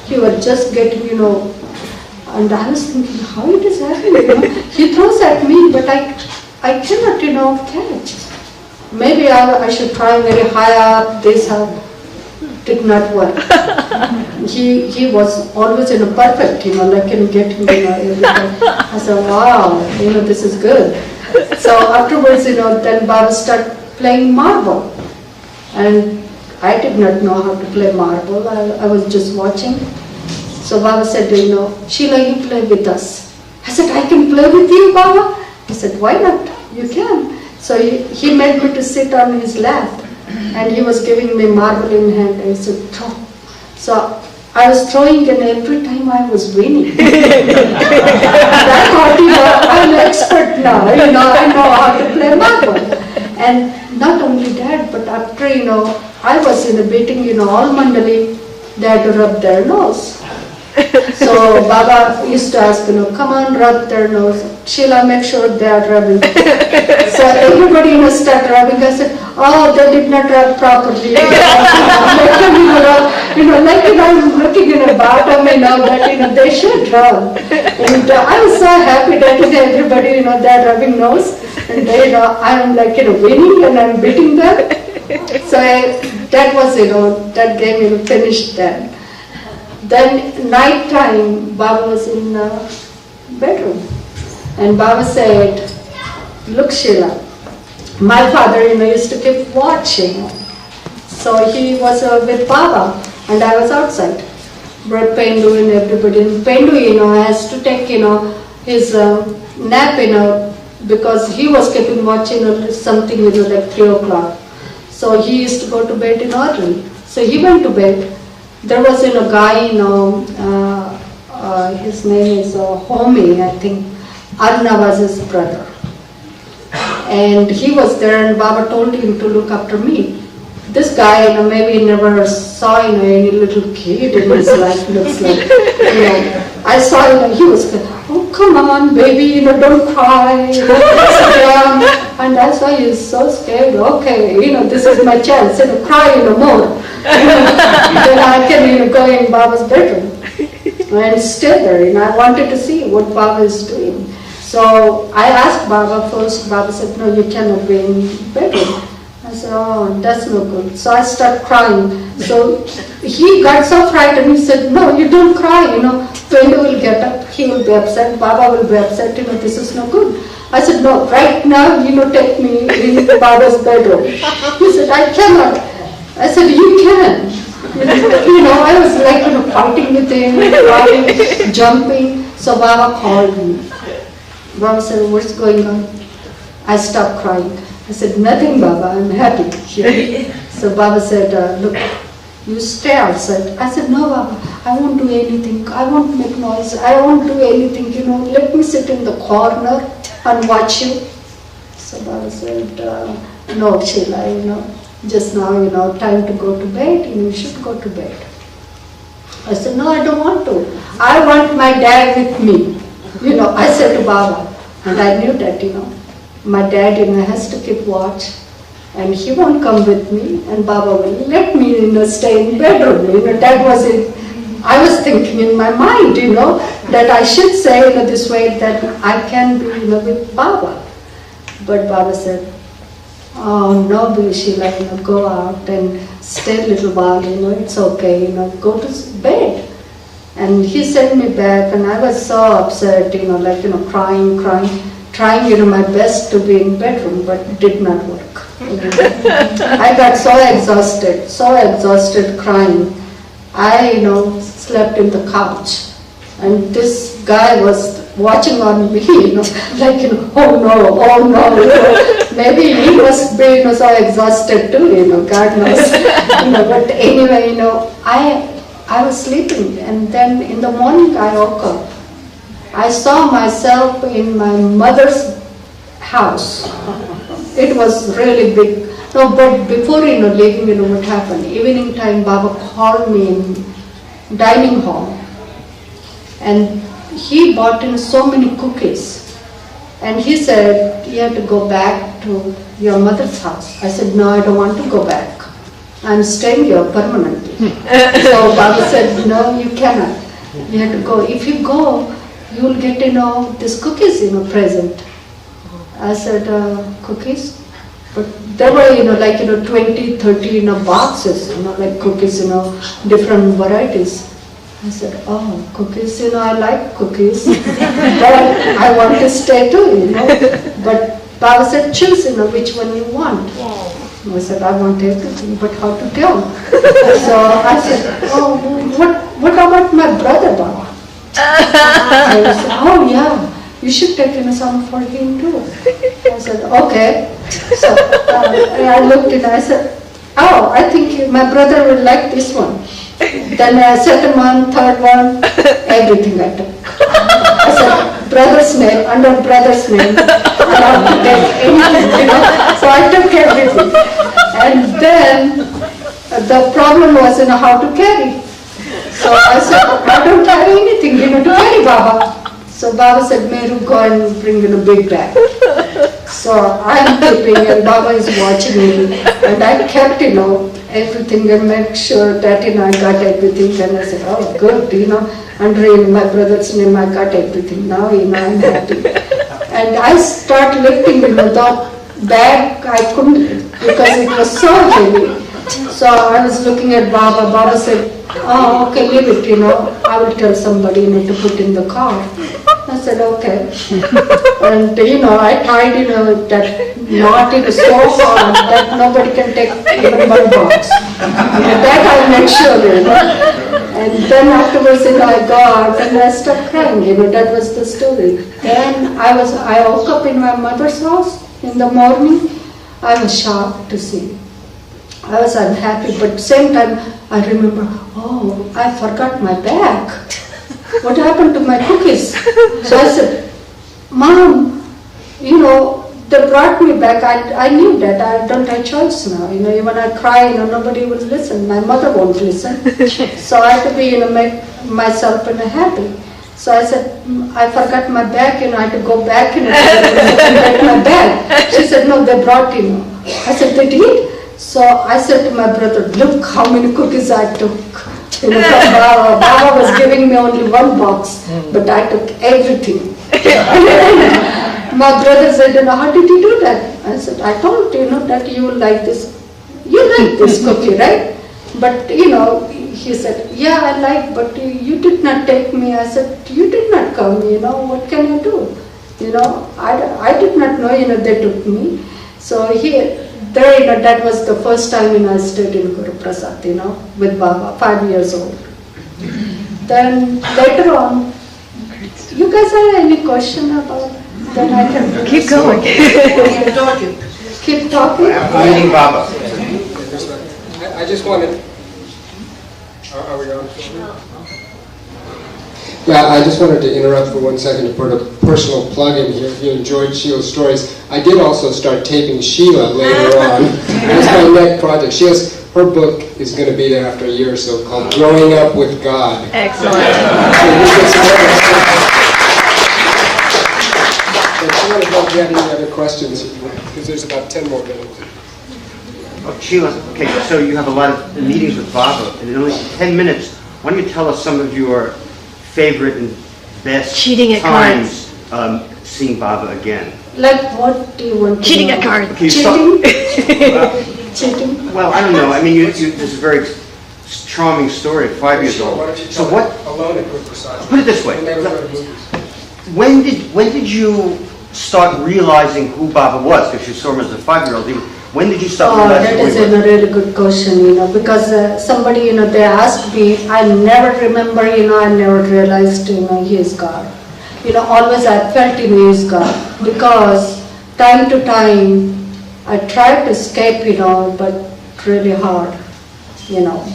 [SPEAKER 5] He was just getting, and I was thinking, how it is happening? He throws at me, but I cannot, catch. Maybe I should try very high up, this did not work. He was always perfect, like get him, every time. I said, wow, this is good. So afterwards, then Baba started playing marble. And I did not know how to play marble. I was just watching. So Baba said, Sheela, you play with us. I said, I can play with you, Baba? He said, why not? You can. So he made me to sit on his lap. And he was giving me marble in hand. I said, throw. So I was throwing, and every time I was winning. I thought, I'm an expert now. I know how to play marble. And not only that, but after, I was beating, all Mandali, they had to rub their nose. So Baba used to ask, come on, rub their nose. Sheela, make sure they are rubbing. So everybody, started rubbing. I said, oh, they did not rub properly. Make them, like, I'm looking in a bottom, that, they should rub. And I was so happy that everybody, they're rubbing nose. And I'm like, winning and I'm beating them. So that was, that game, finished then. Then night time, Baba was in bedroom. And Baba said, look, Sheela, my father, used to keep watching. So he was with Baba, and I was outside. Brought Pendu and everybody. And Pendu, has to take, his nap, because he was keeping watching something, like 3 o'clock. So he used to go to bed early. So he went to bed. There was a guy, his name is Homi, I think. Arna was his brother. And he was there, and Baba told him to look after me. This guy, maybe never saw, any little kid in his life, looks like, I saw, he was, oh, come on, baby, don't cry, sit down. And I saw he is so scared. Okay, this is my chance, cry, more. Then I can, go in Baba's bedroom and stay there. I wanted to see what Baba is doing. So I asked Baba first. Baba said, no, you cannot be in bedroom. I said, oh, that's no good. So I started crying. So he got so frightened. He said, no, you don't cry. Pendu will get up. He will be upset. Baba will be upset. This is no good. I said, no, right now, take me in Baba's bedroom. He said, I cannot. I said, you can. I was like, fighting with him, crying, jumping. So Baba called me. Baba said, what's going on? I stopped crying. I said, nothing, Baba, I'm happy here. So Baba said, look, you stay outside. I said, no, Baba, I won't do anything. I won't make noise. I won't do anything, let me sit in the corner and watch you. So Baba said, no, Sheela, just now, time to go to bed, you should go to bed. I said, no, I don't want to. I want my dad with me. I said to Baba, and I knew that, my dad, has to keep watch, and he won't come with me, and Baba will let me, stay in bedroom. That was it. I was thinking in my mind, that I should say, this way that I can be, with Baba. But Baba said, oh, no, Sheela, go out and stay a little while, it's okay, go to bed. And he sent me back, and I was so upset, crying, trying, my best to be in bedroom, but it did not work. I got so exhausted crying. I, slept in the couch, and this guy was watching on me, oh no, maybe he must be, so exhausted too, God knows. But anyway, I was sleeping, and then in the morning I woke up. I saw myself in my mother's house. It was really big. No, but before leaving, what happened? Evening time, Baba called me in dining hall, and he bought in so many cookies, and he said, you have to go back to your mother's house. I said, no, I don't want to go back. I'm staying here permanently. So Baba said, no, you cannot. You have to go. If you go, you will get, these cookies, present. I said, cookies? But there were, 20, 30, boxes, like cookies, different varieties. I said, oh, cookies, I like cookies, but I want to stay too, But Baba said, choose, which one you want. I said, I want everything, but how to tell? So I said, oh, what about my brother, Baba? I said, oh yeah, you should take some for him too. I said, okay. So I looked and I said, oh, I think my brother will like this one. Then second one, third one, everything I took. I said, brother's name, under brother's name, I don't have to take anything, So I took everything. And then the problem was how to carry. So I said, I don't carry anything, to carry Baba. So Baba said, Meru, go and bring in a big bag. So I'm keeping, and Baba is watching me, and I kept, everything and make sure that, I got everything. And I said, oh, good, under my brother's name, I got everything. Now, I'm happy. And I start lifting, the bag, I couldn't, because it was so heavy. So I was looking at Baba. Baba said, oh, okay, leave it, I will tell somebody, to put in the car. I said, okay. And, I tied, that knot so hard that nobody can take even one box. And that I made sure, And then afterwards, I go out and I stopped crying, that was the story. Then I woke up in my mother's house in the morning. I was shocked to see. I was unhappy, but at the same time, I remember, oh, I forgot my bag. What happened to my cookies? So I said, Mom, they brought me back. I knew that. I don't have choice now. When I cry, nobody will listen. My mother won't listen. So I had to be, make myself happy. So I said, I forgot my bag, I had to go back and get my bag. She said, no, they brought, I said, they did? So I said to my brother, look how many cookies I took. Baba was giving me only one box, but I took everything. My brother said, how did you do that? I said, I told that you will like this. You like this cookie, right? But he said, yeah, I like, but you did not take me. I said, you did not come, what can I do? I did not know, they took me. So there, that was the first time I stayed in Guru Prasad, with Baba, 5 years old. Then later on, you guys have any question about that? I can
[SPEAKER 3] Keep going.
[SPEAKER 5] Keep talking.
[SPEAKER 4] Meeting Baba.
[SPEAKER 6] I just wanted. Are we on? Yeah, I just wanted to interrupt for 1 second to put a personal plug in here. If you enjoyed Sheela's stories, I did also start taping Sheela later on. It was my next project. She has her book is going to be there after a year or so, called Growing Up with God.
[SPEAKER 2] Excellent.
[SPEAKER 6] If you have any other questions, because there's about 10 more minutes.
[SPEAKER 8] Oh, Sheela, okay, so you have a lot of meetings with Baba, and in only 10 minutes, why don't you tell us some of your favorite and best
[SPEAKER 2] Cheating at
[SPEAKER 8] times seeing Baba again?
[SPEAKER 5] Like what do you want to
[SPEAKER 2] Cheating
[SPEAKER 5] know?
[SPEAKER 2] at cards.
[SPEAKER 8] Okay,
[SPEAKER 5] Cheating?
[SPEAKER 8] well, I don't know. I mean, this is a very charming story at 5 years old.
[SPEAKER 6] Why don't you
[SPEAKER 8] So
[SPEAKER 6] tell
[SPEAKER 8] what?
[SPEAKER 6] it alone and quick precise?
[SPEAKER 8] Put it this way.
[SPEAKER 6] When they would go to movies.
[SPEAKER 8] When did you start realizing who Baba was? Because you saw him as a 5-year-old. When did you start
[SPEAKER 5] Oh,
[SPEAKER 8] realizing
[SPEAKER 5] that
[SPEAKER 8] who
[SPEAKER 5] is
[SPEAKER 8] he
[SPEAKER 5] a
[SPEAKER 8] was?
[SPEAKER 5] really good question, because somebody, they asked me, I never remember, I never realized, he is God. Always I felt, he is God. Because time to time, I tried to escape, but really hard,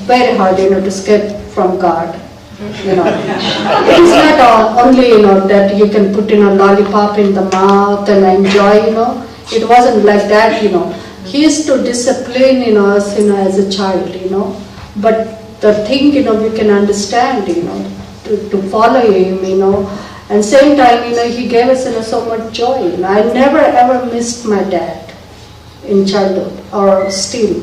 [SPEAKER 5] very hard, to escape from God. It is not only, that you can put, lollipop in the mouth and enjoy, It wasn't like that, He used to discipline, us, as a child, But the thing, we can understand, to follow him, And same time, he gave us, so much joy. I never ever missed my dad in childhood or still.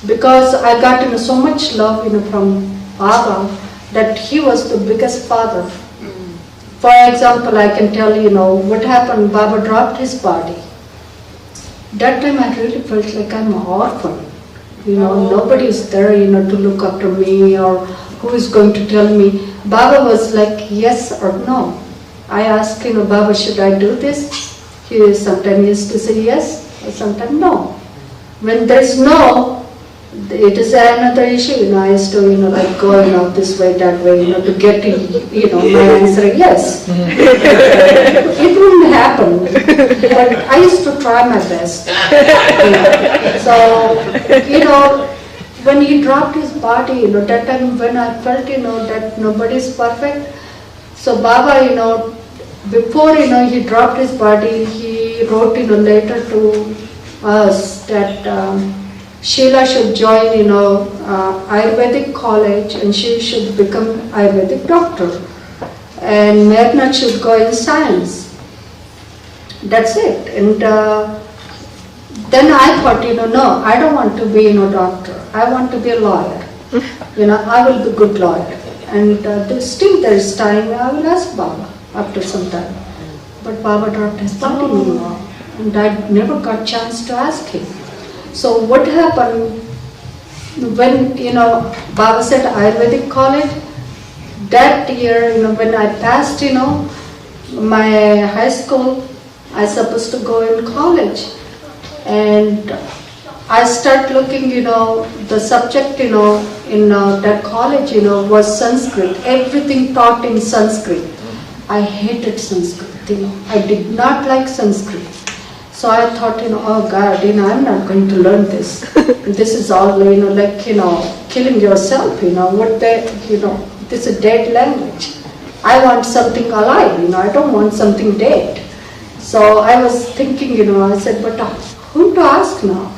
[SPEAKER 5] Because I got, so much love, from Baba, that he was the biggest father. For example, I can tell what happened. Baba dropped his body. That time I really felt like I'm an orphan. Nobody is there, to look after me or who is going to tell me. Baba was like yes or no. I asked, Baba, should I do this? He sometimes used to say yes or sometimes no. When there's no, it is another issue, I used to, like going out this way, that way, to get, my answer yes. It wouldn't happen, but I used to try my best. So, when he dropped his body, that time when I felt, that nobody is perfect. So Baba, before, he dropped his body, he wrote, later to us that Sheela should join, Ayurvedic college and she should become Ayurvedic doctor. And Mehera-Meher should go in science. That's it. And then I thought, no, I don't want to be, doctor. I want to be a lawyer. I will be a good lawyer. And still there is time, I will ask Baba after some time. But Baba dropped his body, and I never got chance to ask him. So what happened when, Baba said Ayurvedic college, that year, when I passed, my high school, I was supposed to go in college. And I start looking, the subject, in that college, was Sanskrit. Everything taught in Sanskrit. I hated Sanskrit, I did not like Sanskrit. So I thought, oh God, I'm not going to learn this. This is all, like, killing yourself, this is a dead language. I want something alive, I don't want something dead. So I was thinking, I said, but whom to ask now?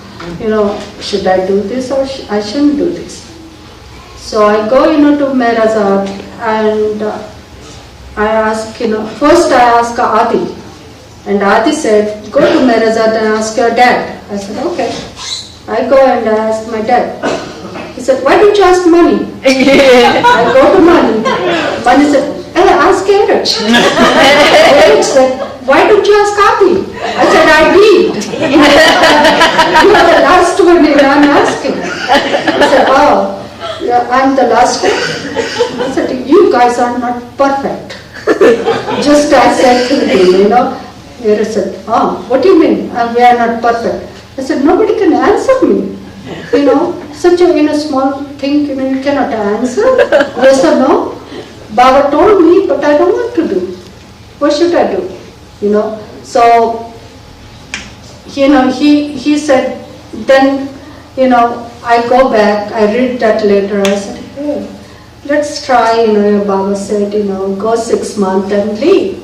[SPEAKER 5] Should I do this or I shouldn't do this? So I go, to Mehera-Meher and I ask, first I ask Adi. And Adi said, go to Mehera-Meher and ask your dad. I said, okay. I go and I ask my dad. He said, why don't you ask Mani? I go to Mani. Mani said, hey, ask Erich. Erich said, why don't you ask Adi? I said, I did. You are the last one I'm asking. He said, oh, yeah, I'm the last one. I said, you guys are not perfect. Just I said to him, He said, oh, what do you mean? We are not perfect. I said, nobody can answer me. Such a small thing, you cannot answer. Yes or no? Baba told me, but I don't want to do. What should I do? So, he said, then, I go back, I read that letter, I said, hey, let's try, Baba said, go 6 months and leave.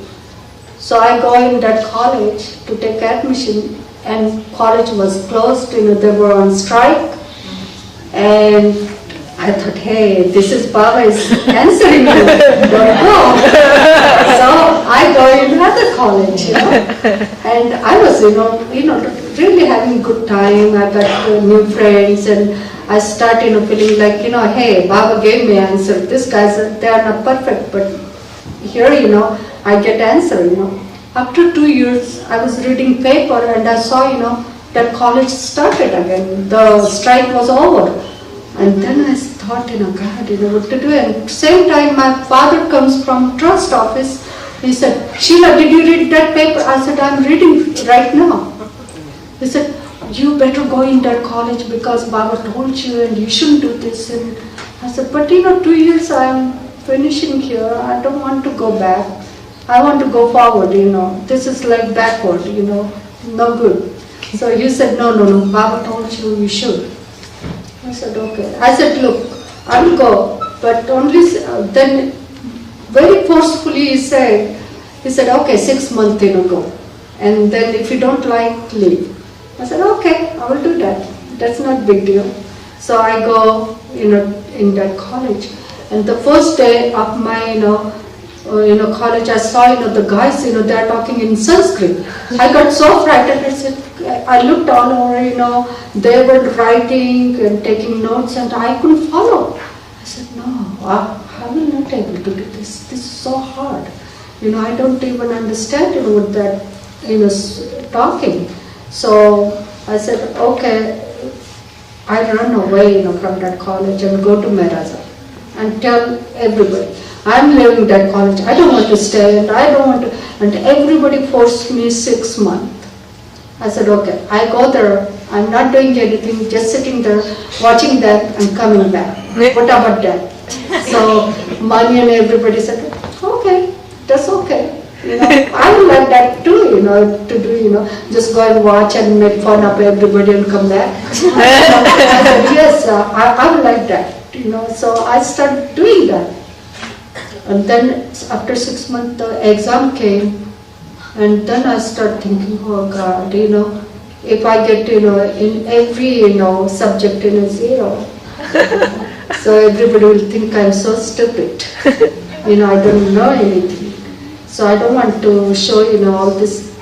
[SPEAKER 5] So I go in that college to take admission and college was closed, they were on strike. And I thought, hey, this is Baba is answering me. Don't go. So I go in another college, and I was, really having good time. I got new friends, and I started, feeling like, hey, Baba gave me answer. These guys, they are not perfect, but here, I get answer, After 2 years, I was reading paper and I saw, that college started again. The strike was over. And then I thought, God, what to do? And same time, my father comes from trust office. He said, Sheela, did you read that paper? I said, I'm reading right now. He said, you better go in that college because Baba told you and you shouldn't do this. And I said, but 2 years I'm finishing here. I don't want to go back. I want to go forward, This is like backward, no good. So he said, no, Baba told you you should. I said, okay. I said, look, I will go, but only then very forcefully he said, okay, 6 months, go. And then if you don't like, leave. I said, okay, I will do that. That's not big deal. So I go, in that college. And the first day of my, college, I saw, the guys, they are talking in Sanskrit. I got so frightened. I said, I looked all over, they were writing and taking notes, and I couldn't follow. I said, no, I will not able to do this. This is so hard. I don't even understand, what that, talking. So I said, okay, I run away, from that college and go to Mehera-Meher and tell everybody, I'm leaving that college. I don't want to stay, and I don't want to. And everybody forced me 6 months. I said, okay, I go there. I'm not doing anything, just sitting there, watching that and coming back. What about that? So mommy and everybody said, okay, that's okay. I would like that too, to do, just go and watch and make fun of everybody and come back. I said, yes, I would like that, So I started doing that. And then after 6 months, the exam came. And then I started thinking, oh God, if I get, in every, subject in a 0, so everybody will think I'm so stupid. I don't know anything. So I don't want to show, all this,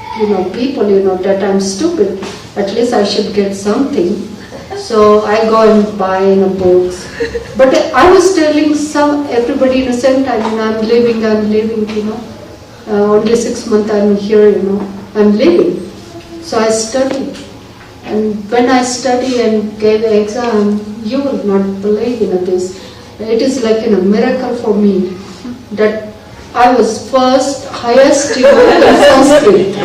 [SPEAKER 5] people, that I'm stupid. At least I should get something. So I go and buy, books. But I was telling everybody in the same time, I'm leaving, only 6 months I'm here, I'm leaving. So I studied. And when I study and gave the exam, you will not believe this. It is like a miracle for me that I was first, highest in Sanskrit.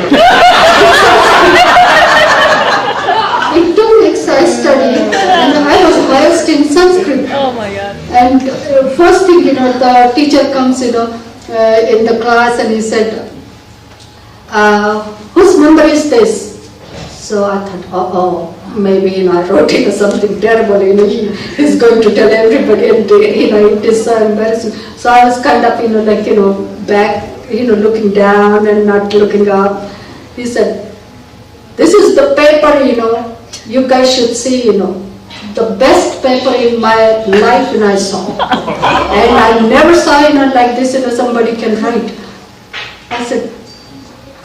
[SPEAKER 5] In 2 weeks I studied and I was highest in Sanskrit.
[SPEAKER 3] Oh my God.
[SPEAKER 5] And first thing, the teacher comes, in the class and he said, whose number is this? So I thought, maybe I wrote something terrible, he's going to tell everybody and it is so embarrassing. So I was kind of, back, looking down and not looking up. He said, this is the paper, you guys should see, the best paper in my life when I saw. And I never saw, like this, somebody can write. I said,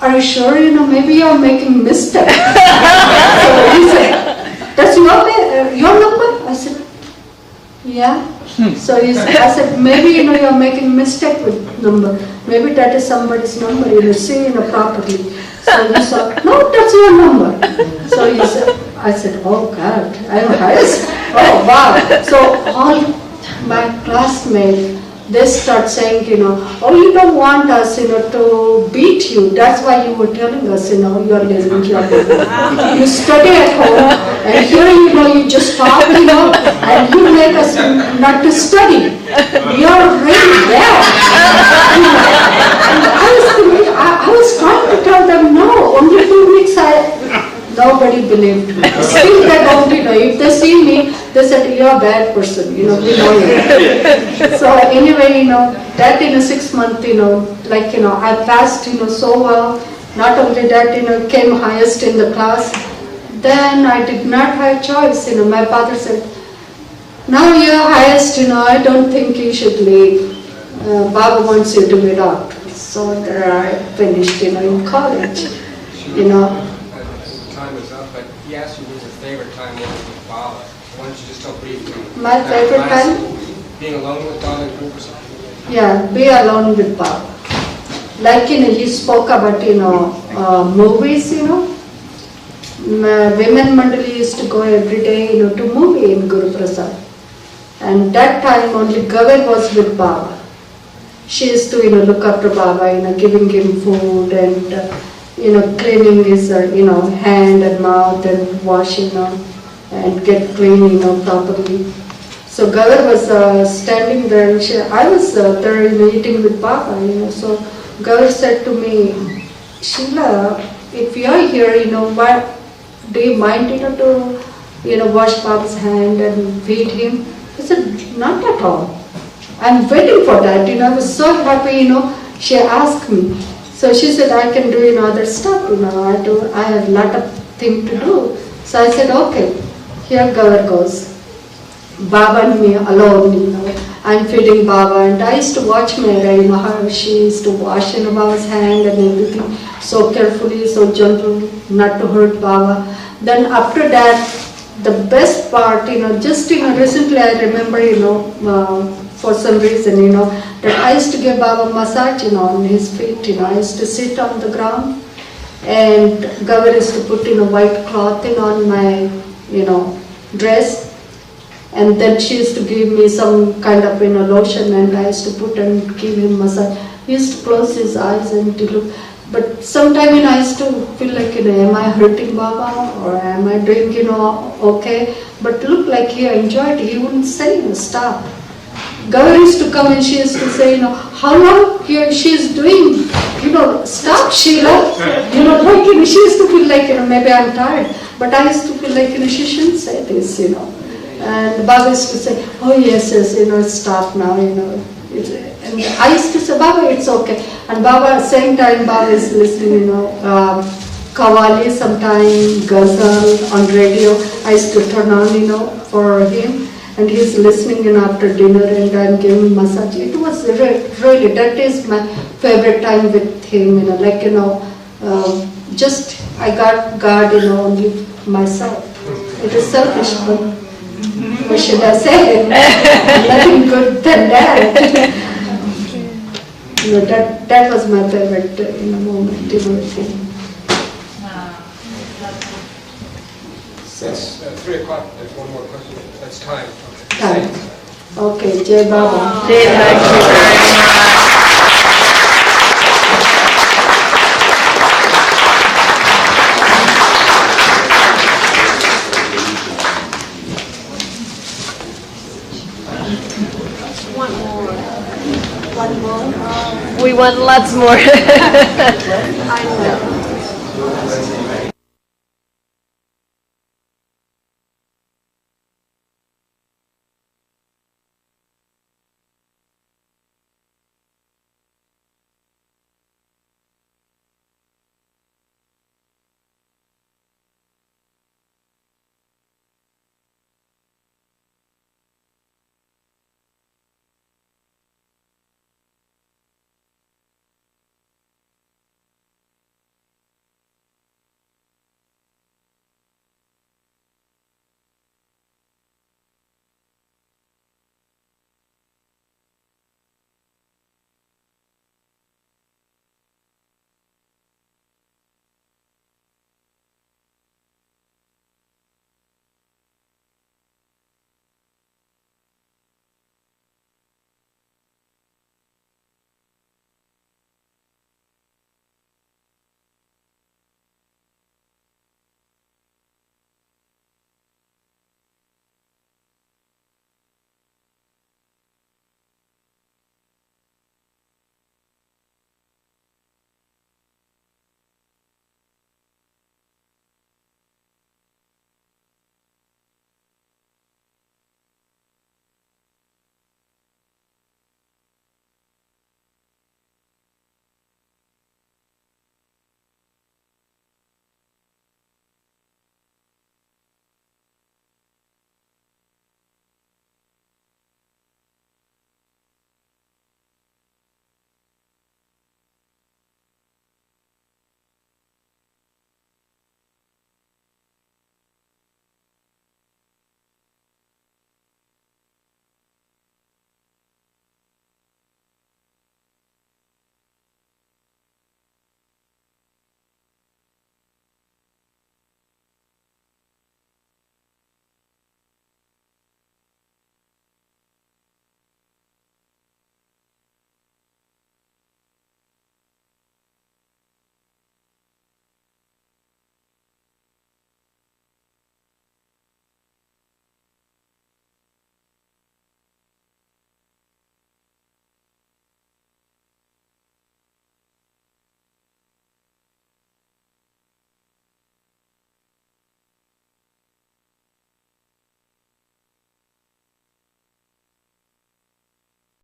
[SPEAKER 5] are you sure, maybe you're making mistake? So he said, that's your number? I said, yeah. So I said, maybe, you're making mistake with number. Maybe that is somebody's number, see, properly. So he said, no, that's your number. So he said, I said, oh God, I'm highest. Oh wow. So all my classmates, they start saying, oh, you don't want us, to beat you. That's why you were telling us, you're leaving here. You study at home, and here, you just talk, and you make us not to study. You're really bad. And I was trying to tell them, no, only 2 weeks nobody believed me. Still they don't, if they see me, they said, you're a bad person, we know you. So anyway, that in 6 months, I passed, so well. Not only that, came highest in the class. Then I did not have choice, my father said, Now you're highest, I don't think you should leave. Baba wants you to be doctor. So there I finished, in college,
[SPEAKER 6] Time is up, but he asked you what your favorite time was with Baba. Why don't you just tell briefly?
[SPEAKER 5] My
[SPEAKER 6] that
[SPEAKER 5] favorite
[SPEAKER 6] last-
[SPEAKER 5] time?
[SPEAKER 6] Being alone with Baba in group or something?
[SPEAKER 5] Yeah, be alone with Baba. Like, he spoke about, movies, Women Mandali used to go every day, to movie in Guru Prasad. And that time only Gavar was with Baba. She used to, look after Baba, giving him food and, cleaning his, hand and mouth and washing, and get clean, properly. So Gavar was standing there and I was there eating with Baba, so Gavar said to me, Sheela, if you are here, why do you mind, to, wash Baba's hand and feed him? I said, not at all. I'm waiting for that, I was so happy, she asked me. So she said, I can do, other stuff, I have a lot of things to do. So I said, okay, here Gavar goes. Baba and me alone, I'm feeding Baba, and I used to watch Mehera, how she used to wash Baba's hand and everything, so carefully, so gentle, not to hurt Baba. Then after that, the best part, just, recently I remember, for some reason, that I used to give Baba massage, on his feet, I used to sit on the ground, and Gavar used to put, white cloth, on my, dress. And then she used to give me some kind of lotion, and I used to put and give him massage. He used to close his eyes and to look. But sometimes I used to feel like, am I hurting Baba or am I doing, okay? But look like he enjoyed. He wouldn't say, stop. Gauri used to come and she used to say, how long she's doing, stop Sheela. Like, she used to feel like, maybe I'm tired. But I used to feel like, she shouldn't say this, And Baba used to say, oh yes, stop now, And I used to say, Baba, it's okay. And Baba, same time, Baba is listening, Qawwali, sometime Ghazal on radio. I used to turn on, for him. And he's listening, after dinner, and I'm giving massage. It was really, that is my favorite time with him, just I got God, only myself. It is selfish, but what should I say? Nothing good than that. That was my favorite moment with him.
[SPEAKER 6] It's 3 o'clock. There's one more question. That's time.
[SPEAKER 5] Time. Okay, Jai Baba.
[SPEAKER 2] Thank you very much. We want lots more.
[SPEAKER 5] I know.